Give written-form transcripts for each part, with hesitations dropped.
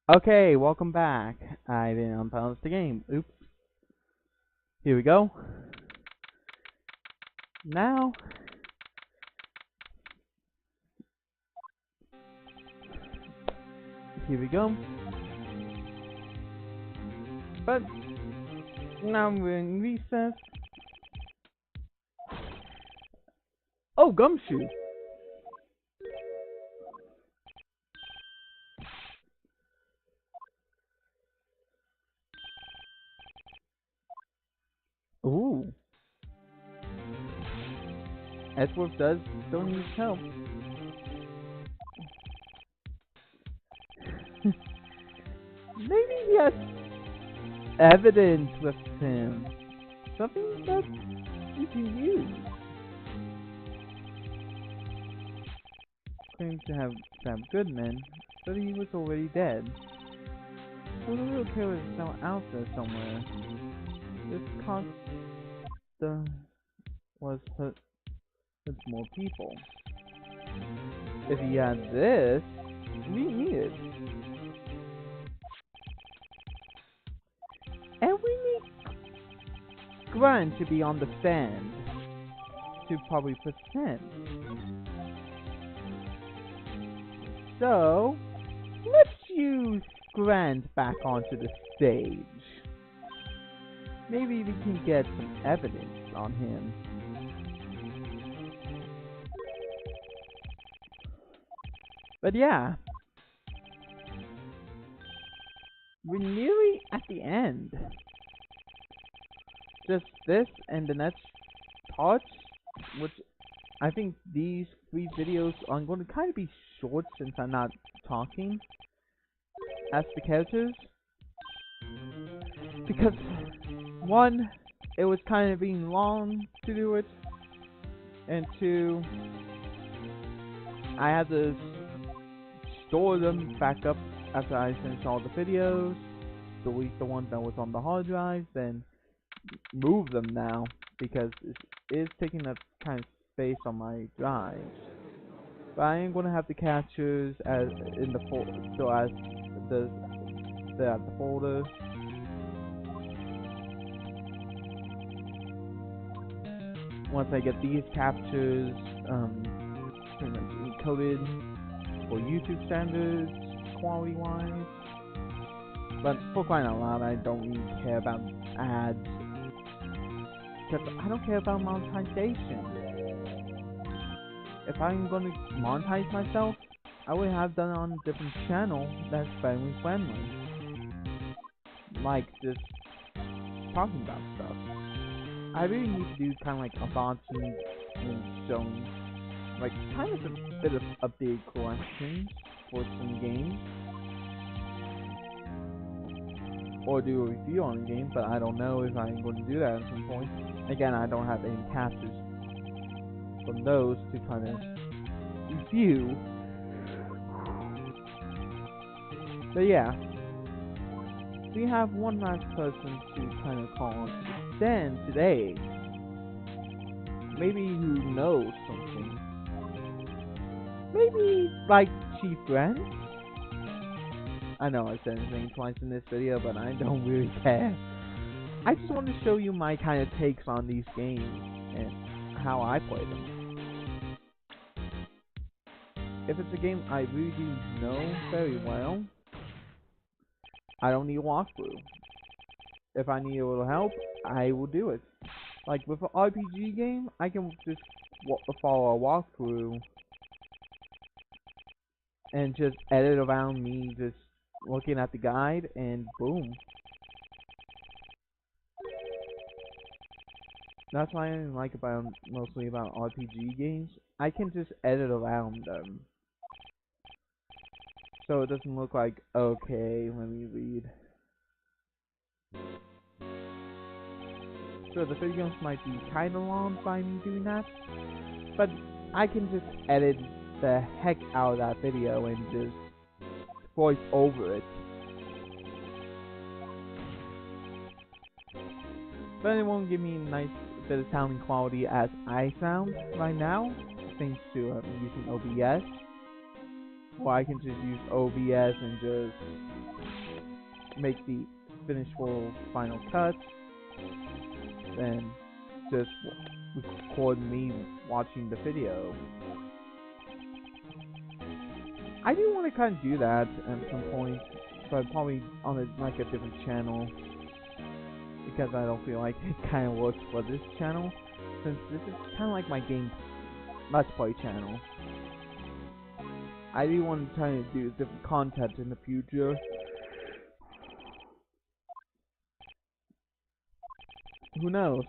Okay, welcome back. I didn't unpause the game. Oops. Here we go. Now, here we go. But now we're in recess. Oh, gumshoe. Ooh. Edward does still need help. Maybe he has evidence with him. Something that you can use. Claims to have Sam Goodman, but he was already dead. So the real killer is now out there somewhere. This Costa was hurt with more people. If he had this, we need it. And we need Grant to be on the stand to probably present. So, let's use Grant back onto the stage. Maybe we can get some evidence on him. But yeah, we're nearly at the end. Just this and the next part, which I think these 3 videos are going to kind of be short since I'm not talking as the characters. Because, one, it was kind of being long to do it, and 2, I had to store them back up after I finished all the videos, delete the ones that was on the hard drive, then move them now because it is taking up kind of space on my drives. But I am going to have the captures as in the folder, so as the folder. Once I get these captures, pretty much encoded for YouTube standards, quality-wise. But for crying out loud, I don't really care about ads. Because I don't care about monetization. If I'm going to monetize myself, I would have done it on a different channel that's family friendly. Like just talking about stuff. I really need to do kind of like unboxing and showing like kind of a bit of updated collections for some games. Or do a review on a game, but I don't know if I'm going to do that at some point. Again, I don't have any captures from those to kind of review. But yeah, we have one last person to kind of call on to the stand today. Maybe who knows something. Maybe like Chief Grant. I know I said anything twice in this video, but I don't really care. I just want to show you my kind of takes on these games and how I play them. If it's a game I really do know very well, I don't need a walkthrough. If I need a little help, I will do it. Like with an RPG game, I can just follow a walkthrough and just edit around me just looking at the guide and boom. That's what I like about mostly about RPG games. I can just edit around them. So it doesn't look like, okay, let me read. So the videos might be kinda long by me doing that, but I can just edit the heck out of that video and just voice over it. But it won't give me a nice bit of sounding quality as I sound right now, thanks to using OBS. or I can just use OBS and just make the finish full Final Cut, and just record me watching the video. I do want to kind of do that at some point, but probably on a different channel, because I don't feel like it kind of works for this channel, since this is kind of like my game Let's Play channel. I do want to try to do different content in the future. Who knows?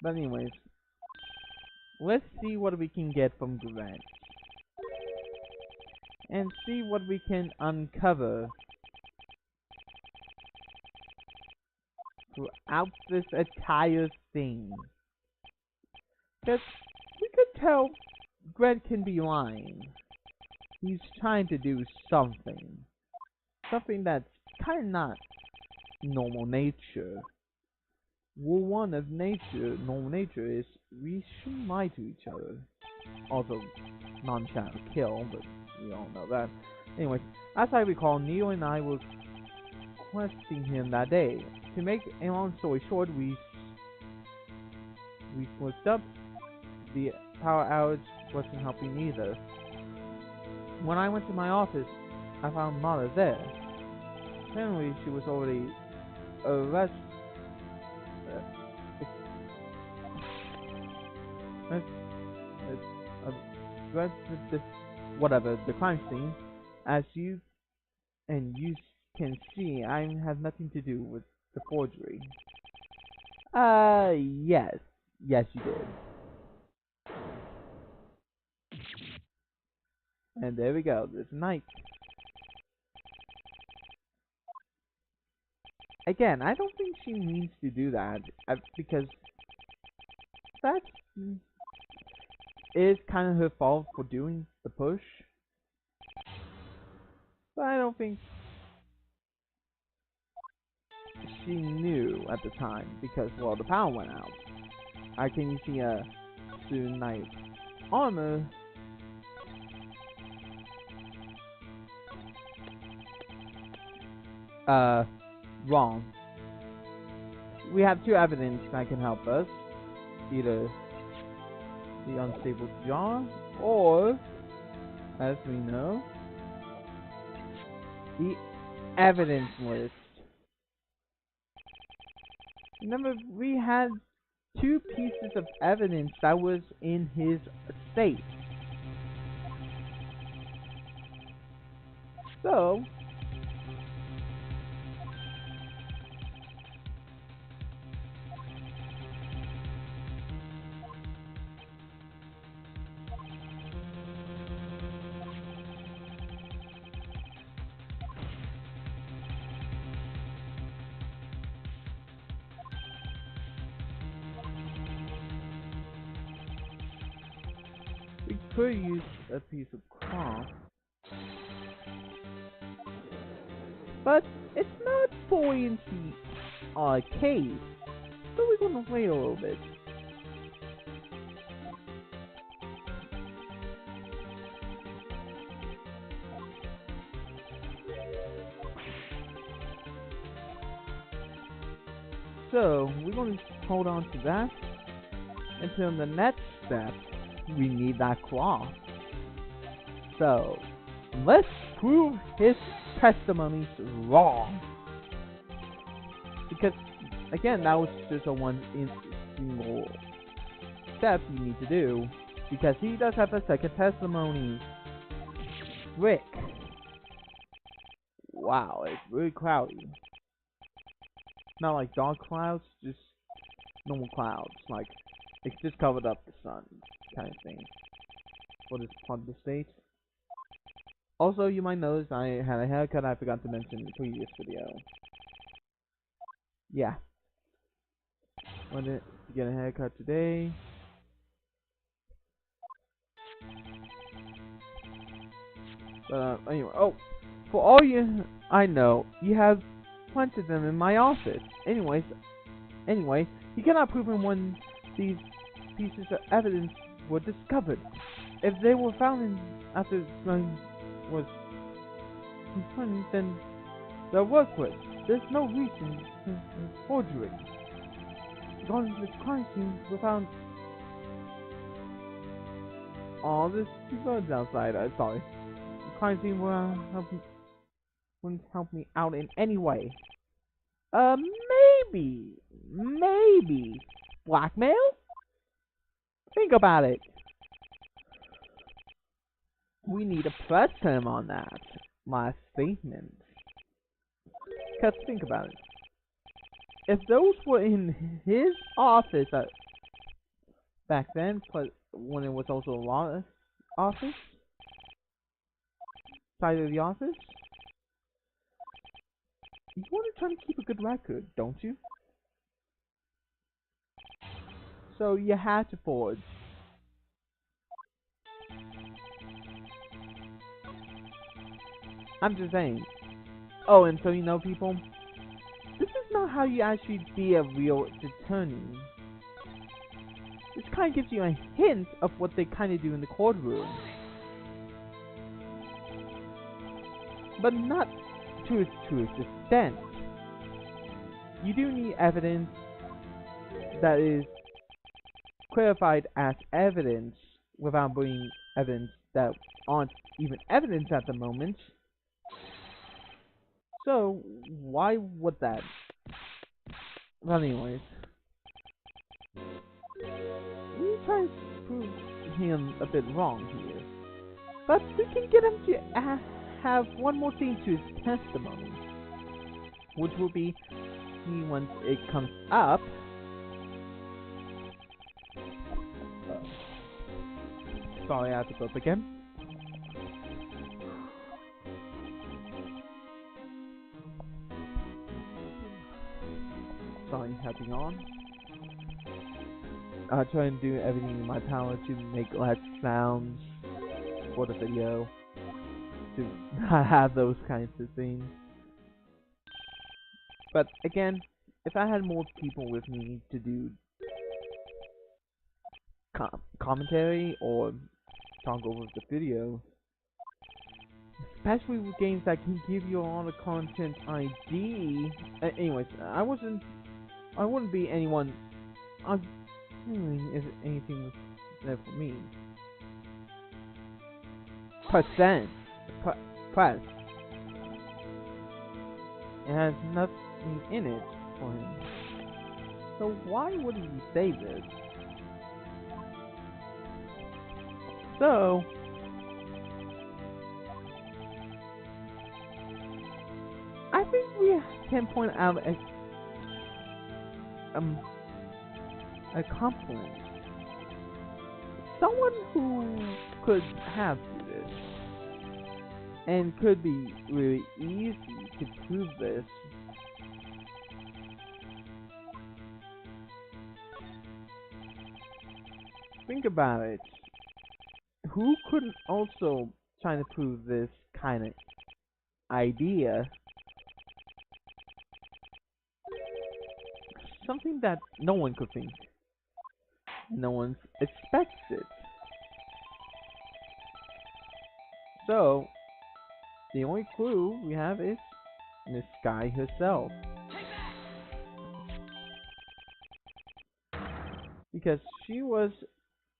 But anyways, let's see what we can get from Grant, and see what we can uncover throughout this entire thing. Because we could tell Grant can be lying. He's trying to do something. Something that's kind of not normal nature. Rule 1 of nature, normal nature, is we shouldn't lie to each other. Also, non-channel kill, but we all know that. Anyways, as I recall, Neo and I were questioning him that day. To make a long story short, we switched up. The power outage wasn't helping either. When I went to my office, I found Mother there. Apparently, she was already arrested. Whatever, the crime scene. As you can see, I have nothing to do with the forgery. Yes. Yes, you did. And there we go, this night. Again, I don't think she means to do that, because that is kind of her fault for doing the push. But I don't think she knew at the time, because, well, the power went out. Can you see a student knight armor? Wrong. We have two evidence that can help us. Either the unstable jaw, or, as we know, the evidence list. Remember, we had two pieces of evidence that was in his safe. So, we could use a piece of cloth, but it's not fully into our case, so we're gonna wait a little bit. So, we're going to hold on to that until the next step. We need that cloth. So, let's prove his testimonies wrong. Because, again, that was just a one single step you need to do. Because he does have a second testimony. Rick. Wow, it's really cloudy. Not like dark clouds, just normal clouds. Like, it's just covered up the sun, kind of thing. For this part of the state. Also, you might notice I had a haircut I forgot to mention in the previous video. Yeah. Went to get a haircut today. Anyway, oh, for all you I know, you have planted them in my office. Anyway, you cannot prove them when these pieces of evidence were discovered. If they were found after was concerning, then they'll work with. There's no reason for forgery. Going to the crime scene without... Oh, there's two birds outside. Sorry. The crime scene wouldn't help me out in any way. Maybe. Blackmail? Think about it. We need to press him on that last statement. Because think about it. If those were in his office back then, when it was also a law office, side of the office, you want to try to keep a good record, don't you? So you had to forge. I'm just saying. Oh, and so you know, people, this is not how you actually be a real attorney. This kind of gives you a hint of what they kind of do in the courtroom. But not to its truest extent. You do need evidence that is clarified as evidence without bringing evidence that aren't even evidence at the moment. So, why would that? Well, anyways. We try to prove him a bit wrong here. But we can get him to have one more thing to his testimony. Which will be, once it comes up, sorry, I have to burp again. Sorry, having on. I try and do everything in my power to make less sounds for the video, to not have those kinds of things. But again, if I had more people with me to do commentary or talk over the video, especially with games that can give you a lot of content ID. Anyways, I wouldn't be anyone. If anything was there for me. Press. It has nothing in it for him. So why would he say this? So I think we can point out a compliment. Someone who could have this and could be really easy to prove this. Think about it. Who couldn't also try to prove this kind of idea? Something that no one could think. No one expects it. So, the only clue we have is Miss Sky herself. Because she was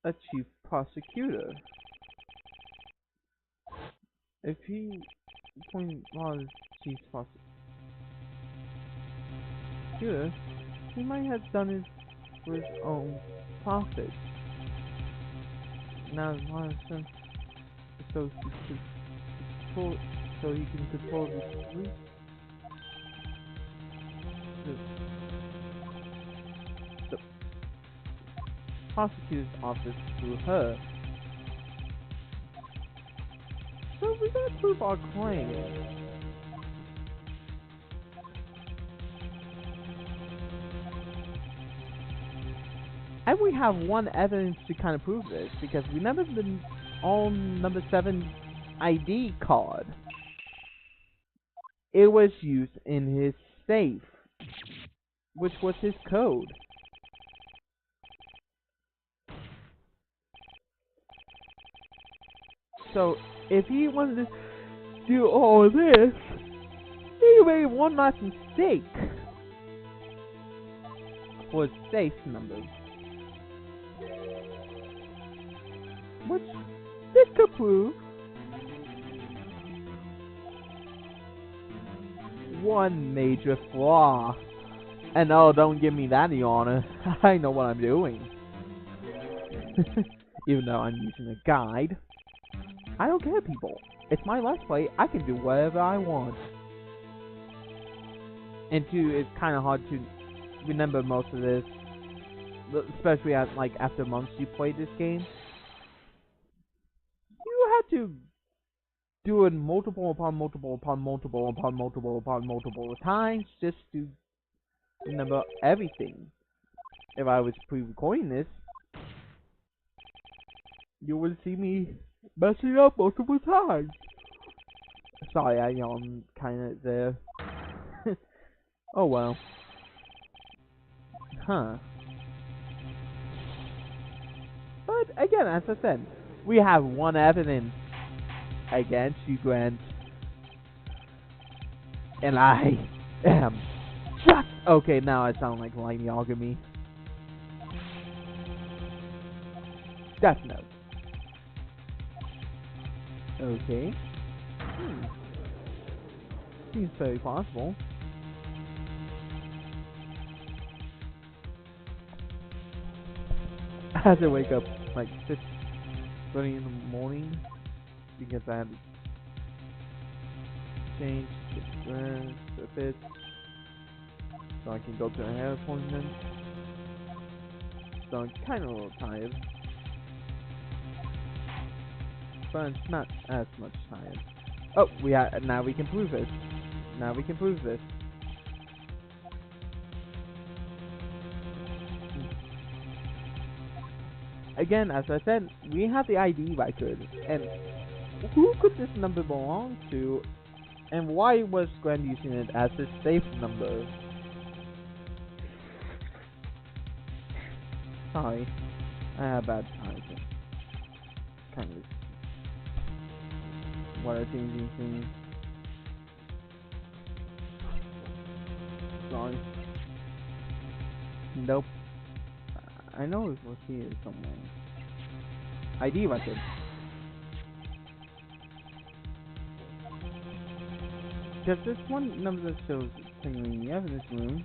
a chief prosecutor. If he was chief prosecutor, he might have done it for his own profit. Now, so he can control the police. The prosecutor's office through her. So we gotta prove our claim. And we have one evidence to kind of prove this, because remember the number 7 ID card? It was used in his safe, which was his code. So if he wanted to do all this, you made one last mistake for safe numbers, which this could prove one major flaw. And no, don't give me that, Your Honor. I know what I'm doing. Even though I'm using a guide. I don't care, people. It's my Let's Play. I can do whatever I want. And two, it's kind of hard to remember most of this. Especially after months you played this game. You had to do it multiple upon multiple upon multiple upon multiple upon multiple times just to remember everything. If I was pre-recording this, you would see me messing up multiple times. Sorry, I yawned kinda there. Oh well. Huh. But again, as I said, we have one evidence against you, Grant. And I am just okay. Now I sound like Lightning Yagami. Death Note. Okay. Seems very possible. I had to wake up like 6:30 in the morning because I had to change the fit so I can go to a hair appointment. So I'm kind of a little tired, but it's not as much tired. Oh, now we can prove this. Now we can prove this. Again, as I said, we have the ID record, and who could this number belong to, and why was Glenn using it as his safe number? Sorry, I have bad times. Kind of what are changing things. Sorry. Nope. I know it was here somewhere. ID record. Because this one number that shows technically in the evidence room.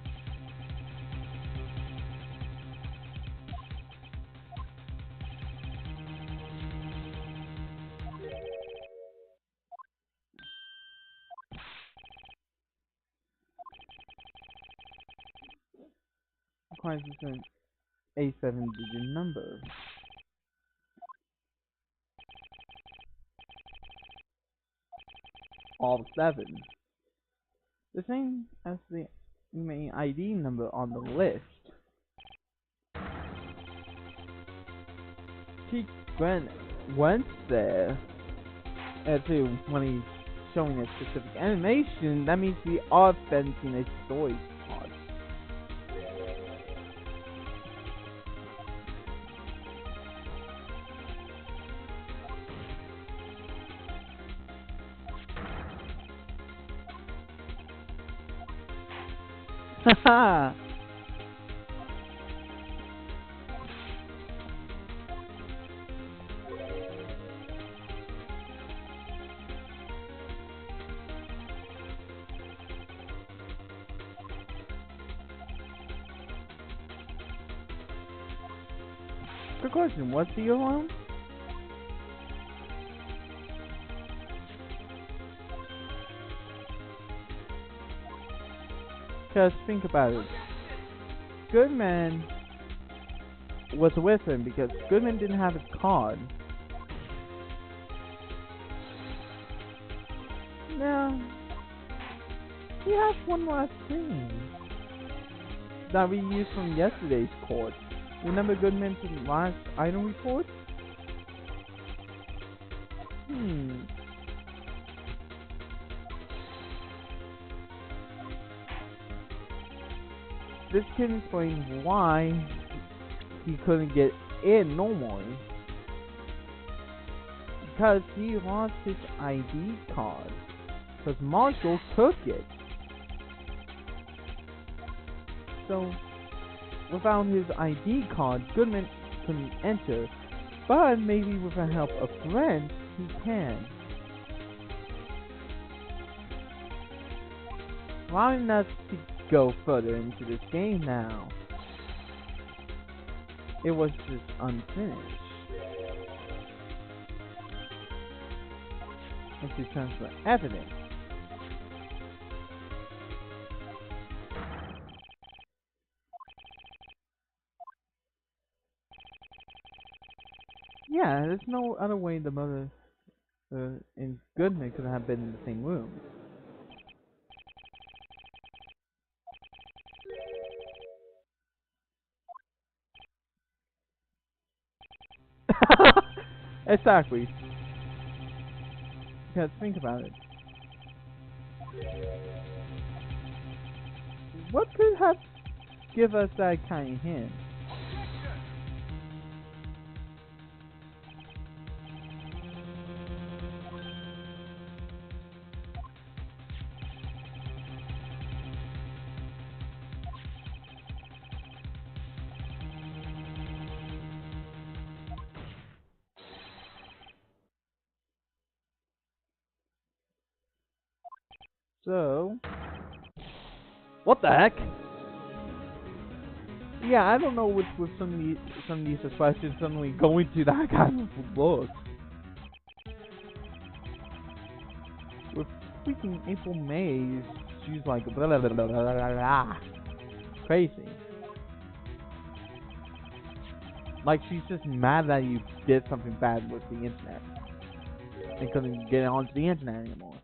Requires a 7-digit number. All 7. The same as the main ID number on the list. Grant went there to when he's showing a specific animation, that means we are fencing a story part. Haha! Good question, what's the alarm? Just think about it. Goodman was with him because Goodman didn't have his card. Now, he has one last thing that we used from yesterday's court. Remember Goodman's last item report? This can explain why he couldn't get in normally. Because he lost his ID card. because Marshall took it. So, without his ID card, Goodman couldn't enter, but maybe with the help of friends, he can. Allowing us to go further into this game now. It was just unfinished. And to transfer evidence. Yeah, there's no other way the mother and Goodman could have been in the same room. Exactly. Because think about it. What could have give us that kind of hint? So, what the heck? Yeah, I don't know what's with some of these questions suddenly going to that kind of book. With freaking April May, she's like blah blah blah blah blah blah blah. Crazy. Like she's just mad that you did something bad with the internet and couldn't get onto the internet anymore.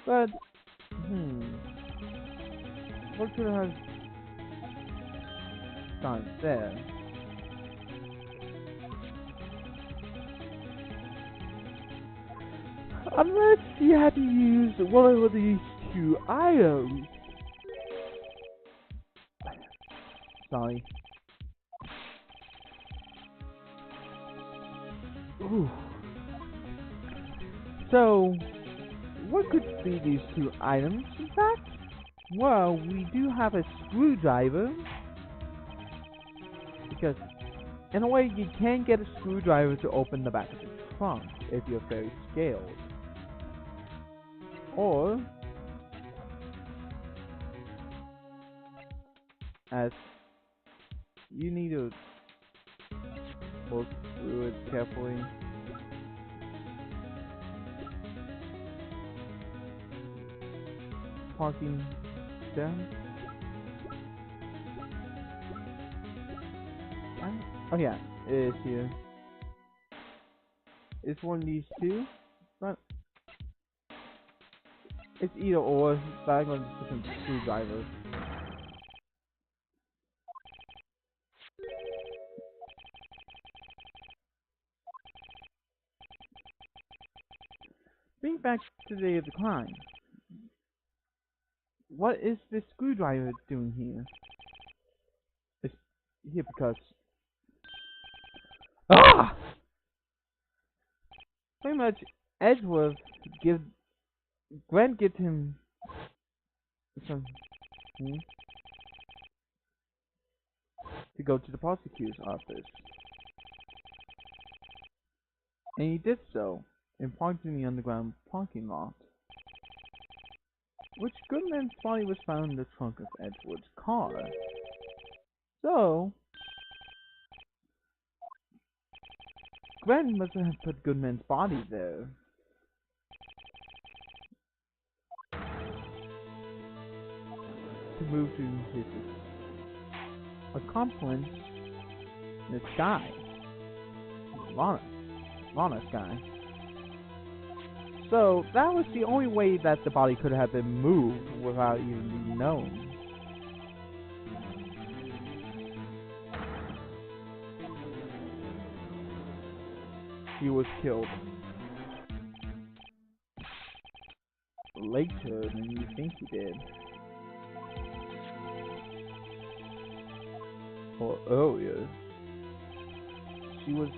But what could have gone there? Unless you had to use one of these two items. Sorry. Ooh. So, what could be these two items, in fact? Well, we do have a screwdriver. Because, in a way, you can get a screwdriver to open the back of the trunk if you're very skilled. Or, as you need to look through it carefully. Parking down. Oh yeah, it is here. It's one of these two, but it's either or. But I'm going to put some screwdrivers. Bring back to the day of the crime. What is this screwdriver doing here? It's here because pretty much Edgeworth Grant gives him some to go to the prosecutor's office. And he did so, and parked in the underground parking lot. Which Goodman's body was found in the trunk of Edgewood's car. So, Grant must have put Goodman's body there. To move to his accomplice, this guy. Lana's guy. So, that was the only way that the body could have been moved without even being known. He was killed later than you think he did. Or earlier. She was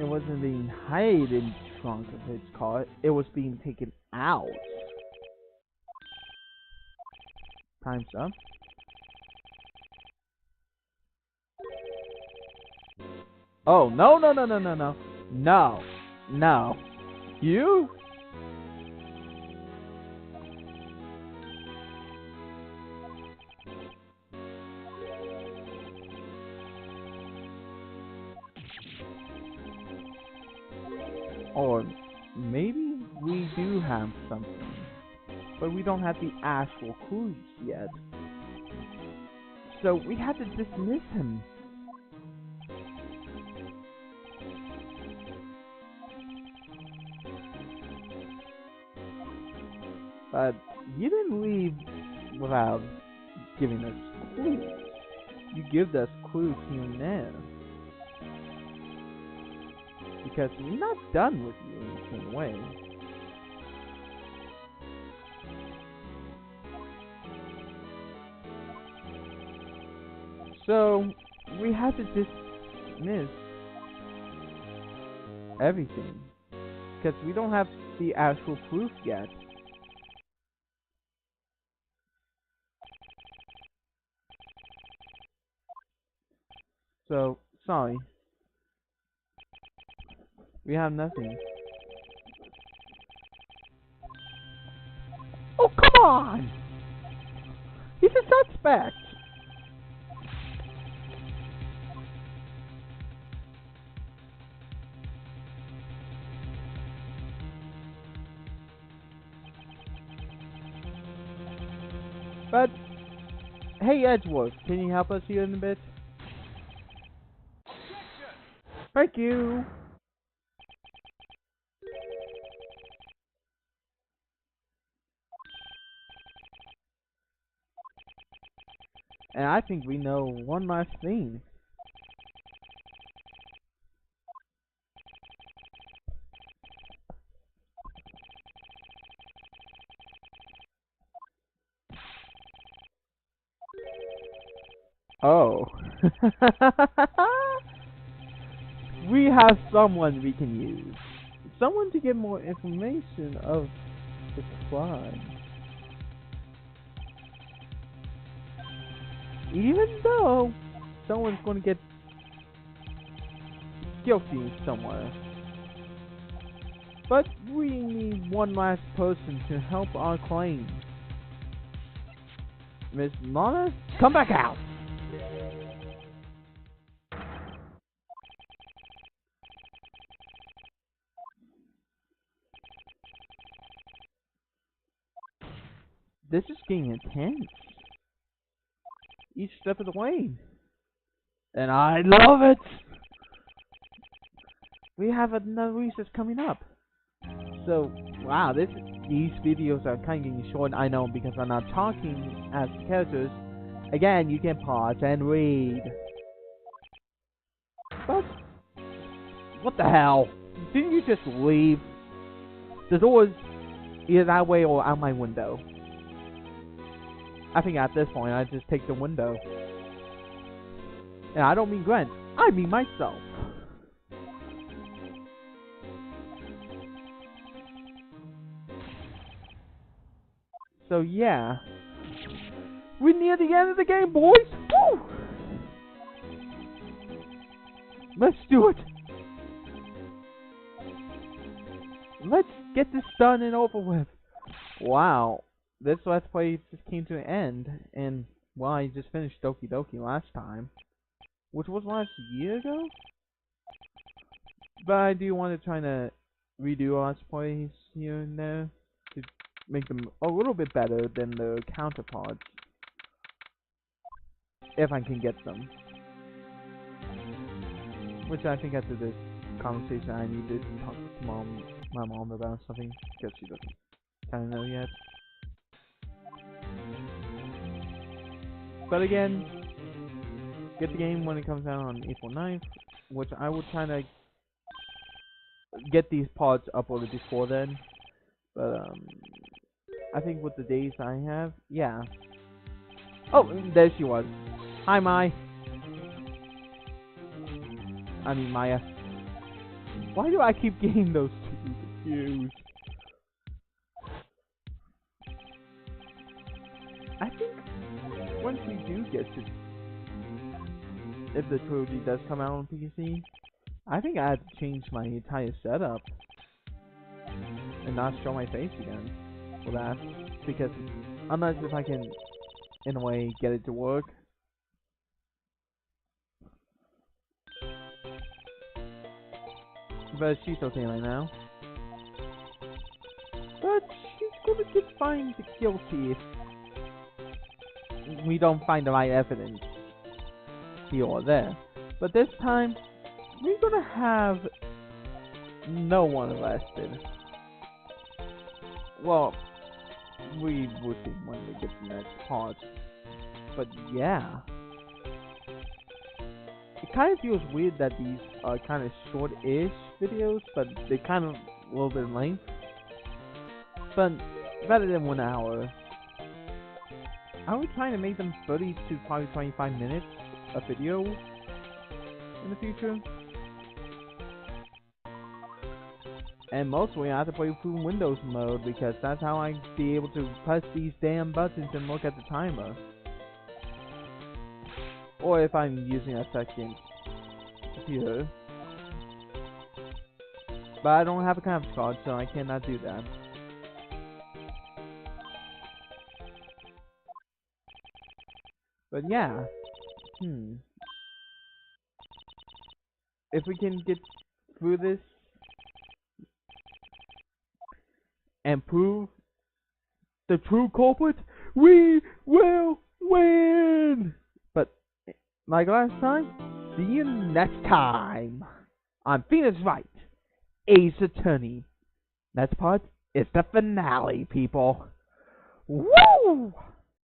It wasn't being hid in the trunk of his car. It was being taken out. Time's up. Oh, no, no, no, no, no, no. No. No. You? Or maybe we do have something, but we don't have the actual clues yet. So we have to dismiss him. But you didn't leave without giving us clues. You give us clues here and there. Because we're not done with you in the same way. So, we have to dismiss everything. Because we don't have the actual proof yet. So, sorry. We have nothing. Oh, come on! He's a suspect! But, hey Edgeworth, can you help us here in a bit? Thank you! And I think we know one last thing. Oh. We have someone we can use. Someone to get more information of the crime. Even though someone's going to get guilty somewhere. But we need one last person to help our claim. Miss Lana, come back out! This is getting intense. Each step of the way. And I love it! We have another recess coming up. So, wow, these videos are kind of getting short, I know, because I'm not talking as the characters. Again, you can pause and read. But, what the hell? Didn't you just leave? The door's either that way or out my window. I think at this point, I just take the window. And I don't mean Gwen, I mean myself. So yeah, we're near the end of the game, boys. Woo! Let's do it. Let's get this done and over with. Wow, this Let's Play just came to an end, and well, I just finished Doki Doki last time, which was last year ago. But I do want to try to redo Let's Plays here and there to make them a little bit better than the counterparts, if I can get them. Which I think after this conversation I need to talk to my mom about something, because she doesn't kind of know yet. But again, get the game when it comes out on April 9th, which I would try to get these parts uploaded before then. But I think with the days I have, yeah. Oh, there she was. Hi, Mai. I mean Maya. Why do I keep getting those two confused? I think once we do get to, if the trilogy does come out on PC, I think I have to change my entire setup and not show my face again for that, because unless if I can, in a way, get it to work. But she's okay right now. But she's gonna get fined guilty if we don't find the right evidence here or there. But this time, we're gonna have no one arrested. Well, we will see when we get to the next part. But yeah. It kind of feels weird that these are kind of short-ish videos, but they're kind of a little bit in length. But better than 1 hour. I was trying to make them 30 to probably 25 minutes a video in the future. And mostly I have to play through Windows mode because that's how I be able to press these damn buttons and look at the timer. Or if I'm using a second computer. But I don't have a graphics card, so I cannot do that. But yeah. If we can get through this and prove the true culprit, we will win! But like last time, see you next time on Phoenix Wright Ace Attorney. Next part is the finale, people. Woo!